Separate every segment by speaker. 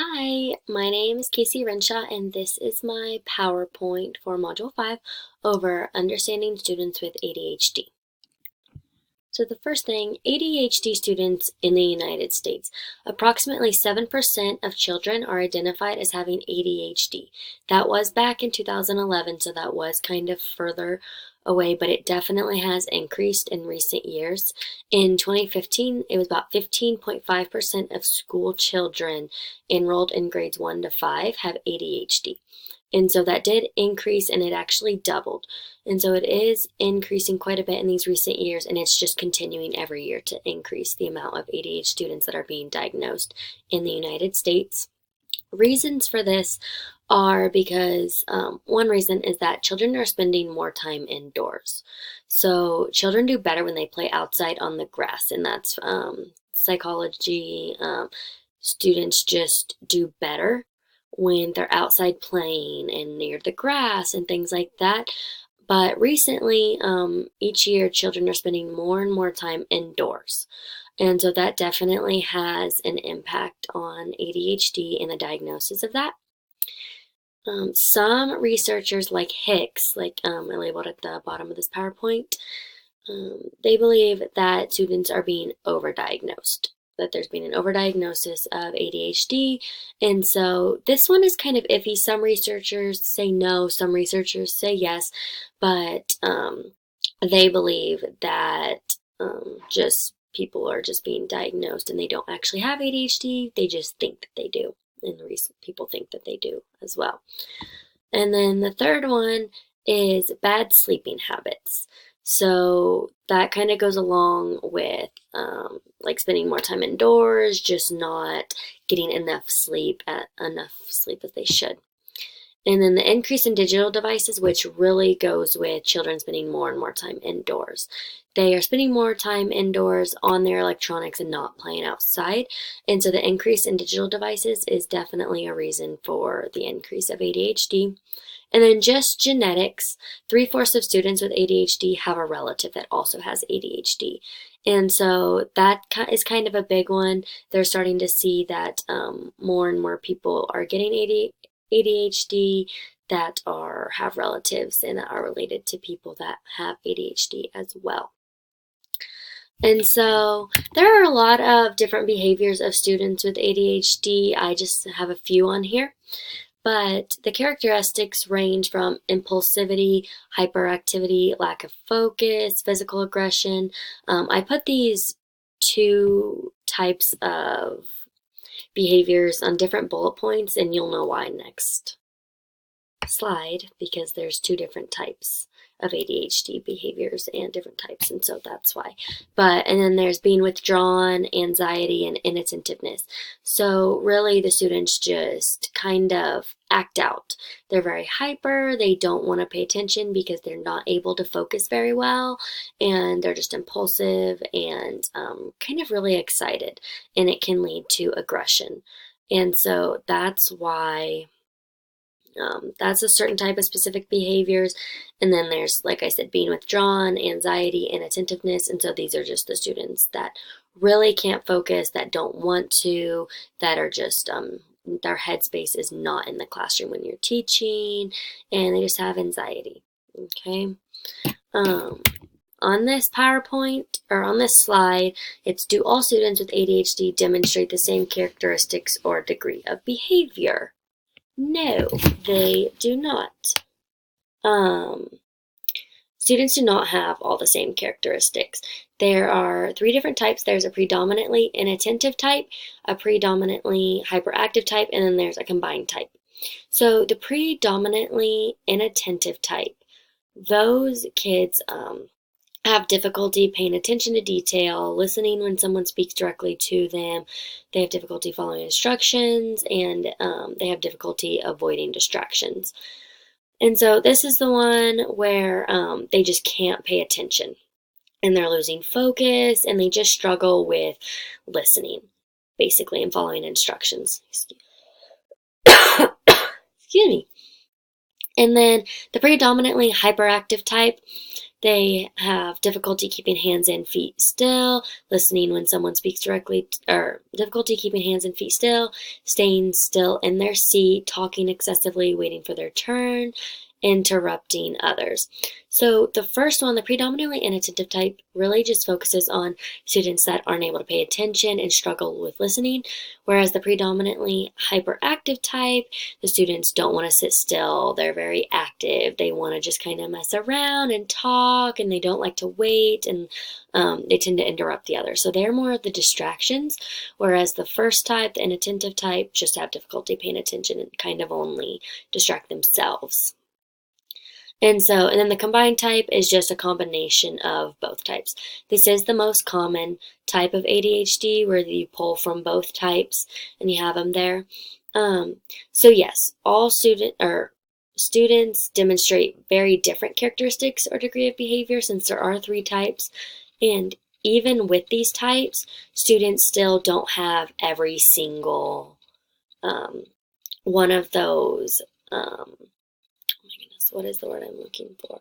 Speaker 1: Hi, my name is Casey Renshaw, and this is my PowerPoint for Module 5 over Understanding Students with ADHD. So the first thing, ADHD students in the United States. Approximately 7% of children are identified as having ADHD. That was back in 2011, so that was kind of further away, but it definitely has increased in recent years. In 2015, it was about 15.5% of school children enrolled in grades 1 to 5 have ADHD. And so that did increase, and it actually doubled. And so it is increasing quite a bit in these recent years, and it's just continuing every year to increase the amount of ADHD students that are being diagnosed in the United States. Reasons for this are because one reason is that children are spending more time indoors. So children do better when they play outside on the grass, and that's psychology. Students just do better when they're outside playing and near the grass and things like that. But recently, each year, children are spending more and more time indoors. And so that definitely has an impact on ADHD and the diagnosis of that. Some researchers like Hicks, I labeled at the bottom of this PowerPoint, they believe that students are being overdiagnosed, that there's been an overdiagnosis of ADHD. And so this one is kind of iffy. Some researchers say no, some researchers say yes, but they believe that just people are just being diagnosed and they don't actually have ADHD, they just think that they do. And people think that they do as well. And then the third one is bad sleeping habits. So that kind of goes along with spending more time indoors, just not getting enough sleep as they should. And then the increase in digital devices, which really goes with children spending more and more time indoors. They are spending more time indoors on their electronics and not playing outside. And so the increase in digital devices is definitely a reason for the increase of ADHD. And then just genetics, 3/4 of students with ADHD have a relative that also has ADHD. And so that is kind of a big one. They're starting to see that more and more people are getting ADHD that have relatives and that are related to people that have ADHD as well. And so there are a lot of different behaviors of students with ADHD. I just have a few on here. But the characteristics range from impulsivity, hyperactivity, lack of focus, physical aggression. I put these two types of behaviors on different bullet points, and you'll know why next slide, because there's two different types of ADHD behaviors and different types, and so that's why. And then there's being withdrawn, anxiety, and inattentiveness. So really the students just kind of act out. They're very hyper, they don't want to pay attention because they're not able to focus very well, and they're just impulsive and kind of really excited, and it can lead to aggression. And so that's why that's a certain type of specific behaviors. And then there's, like I said, being withdrawn, anxiety, and attentiveness. And so these are just the students that really can't focus, that don't want to, that are just, their headspace is not in the classroom when you're teaching, and they just have anxiety. Okay. On this PowerPoint, or on this slide, it's do all students with ADHD demonstrate the same characteristics or degree of behavior? No, they do not. Students do not have all the same characteristics. There are 3 different types. There's a predominantly inattentive type, a predominantly hyperactive type, and then there's a combined type. So the predominantly inattentive type, those kids have difficulty paying attention to detail, listening when someone speaks directly to them. They have difficulty following instructions, and they have difficulty avoiding distractions. And so this is the one where they just can't pay attention, and they're losing focus, and they just struggle with listening, basically, and following instructions. Excuse me. And then the predominantly hyperactive type, They have difficulty keeping hands and feet still, listening when someone speaks directly, or difficulty keeping hands and feet still, staying still in their seat, talking excessively, waiting for their turn, interrupting others. So the first one, the predominantly inattentive type, really just focuses on students that aren't able to pay attention and struggle with listening, whereas the predominantly hyperactive type, the students don't want to sit still. They're very active. They want to just kind of mess around and talk, and they don't like to wait, and they tend to interrupt the others. So they're more of the distractions, whereas the first type, the inattentive type, just have difficulty paying attention and kind of only distract themselves. And then the combined type is just a combination of both types. This is the most common type of ADHD, where you pull from both types and you have them there. So yes, all students demonstrate very different characteristics or degree of behavior, since there are 3 types. And even with these types, students still don't have every single one of those. What is the word I'm looking for?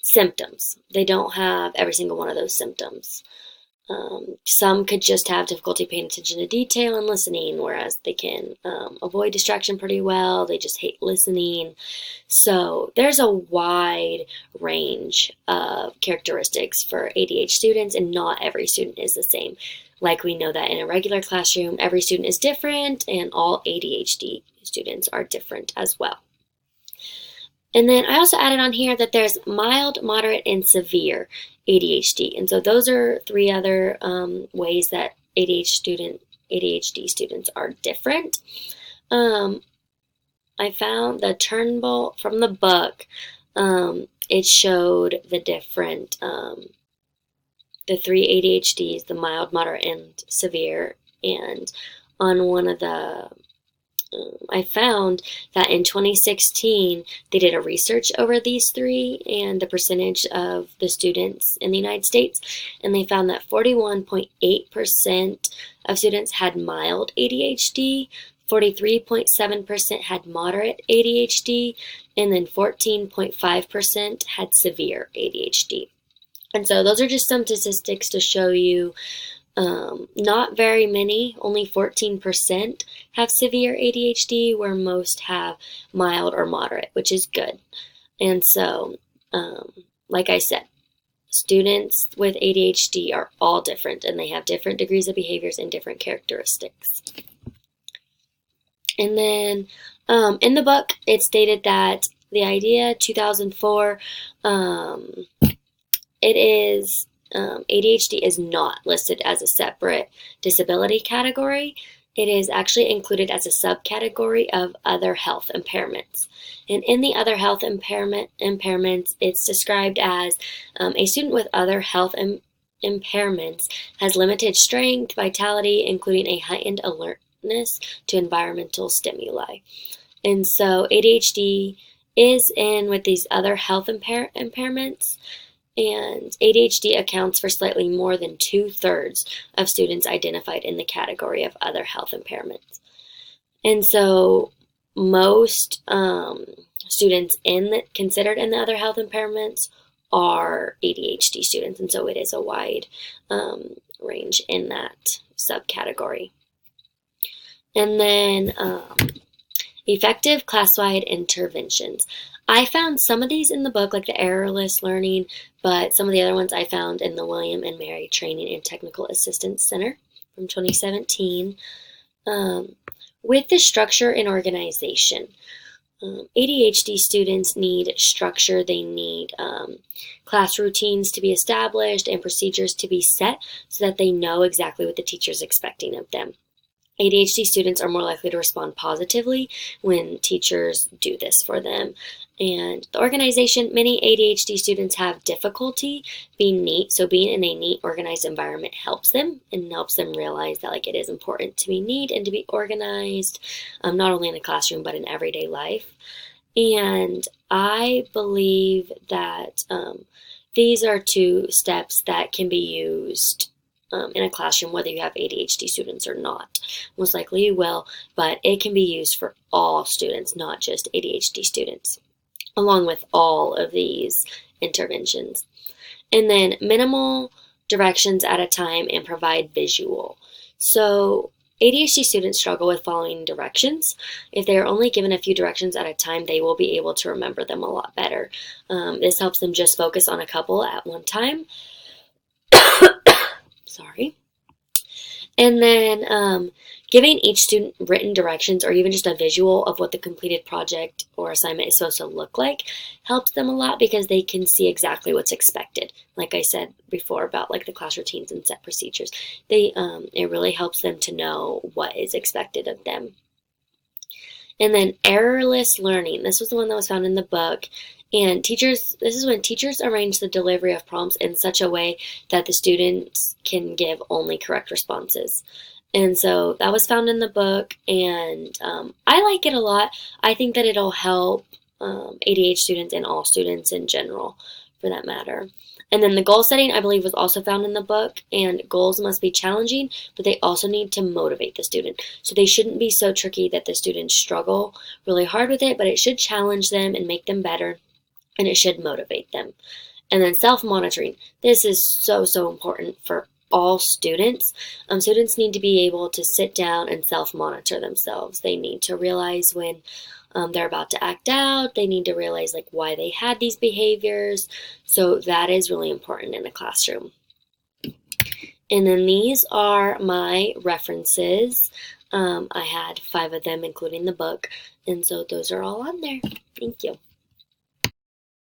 Speaker 1: Symptoms. They don't have every single one of those symptoms. Some could just have difficulty paying attention to detail and listening, whereas they can avoid distraction pretty well. They just hate listening. So there's a wide range of characteristics for ADHD students, and not every student is the same. Like we know that in a regular classroom, every student is different, and all ADHD students are different as well. And then I also added on here that there's mild, moderate, and severe ADHD. And so those are 3 other ways that ADHD students are different. I found the Turnbull from the book. It showed the different, the 3 ADHDs, the mild, moderate, and severe. And on one of the I found that in 2016, they did a research over these 3 and the percentage of the students in the United States, and they found that 41.8% of students had mild ADHD, 43.7% had moderate ADHD, and then 14.5% had severe ADHD. And so those are just some statistics to show you not very many, only 14% have severe ADHD, where most have mild or moderate, which is good. And so, like I said, students with ADHD are all different, and they have different degrees of behaviors and different characteristics. And then in the book, it stated that the idea, 2004, it is ADHD is not listed as a separate disability category. It is actually included as a subcategory of other health impairments. And in the other health impairments, it's described as a student with other health impairments has limited strength, vitality, including a heightened alertness to environmental stimuli. And so ADHD is in with these other health impairments. And ADHD accounts for slightly more than 2/3 of students identified in the category of other health impairments. And so most students considered in the other health impairments are ADHD students, and so it is a wide range in that subcategory. And then effective class-wide interventions. I found some of these in the book, like the errorless learning, but some of the other ones I found in the William and Mary Training and Technical Assistance Center from 2017. With the structure and organization, ADHD students need structure. They need class routines to be established and procedures to be set so that they know exactly what the teacher is expecting of them. ADHD students are more likely to respond positively when teachers do this for them. And the organization, many ADHD students have difficulty being neat, so being in a neat, organized environment helps them and helps them realize that it is important to be neat and to be organized, not only in the classroom but in everyday life. And I believe that these are 2 steps that can be used in a classroom, whether you have ADHD students or not. Most likely you will, but it can be used for all students, not just ADHD students. along with all of these interventions. And then minimal directions at a time and provide visual. So ADHD students struggle with following directions. If they are only given a few directions at a time, they will be able to remember them a lot better. This helps them just focus on a couple at one time. Sorry. And then giving each student written directions or even just a visual of what the completed project or assignment is supposed to look like helps them a lot because they can see exactly what's expected. Like I said before about like the class routines and set procedures, it really helps them to know what is expected of them. And then errorless learning. This was the one that was found in the book. And this is when teachers arrange the delivery of prompts in such a way that the students can give only correct responses. And so that was found in the book, and I like it a lot. I think that it'll help ADHD students and all students in general, for that matter. And then the goal setting, I believe, was also found in the book, and goals must be challenging, but they also need to motivate the student. So they shouldn't be so tricky that the students struggle really hard with it, but it should challenge them and make them better, and it should motivate them. And then self-monitoring. This is so, so important for all students. Students need to be able to sit down and self-monitor themselves. They need to realize when they're about to act out. They need to realize like why they had these behaviors. So that is really important in a classroom. And then these are my references. I had 5 of them, including the book. And so those are all on there. Thank you.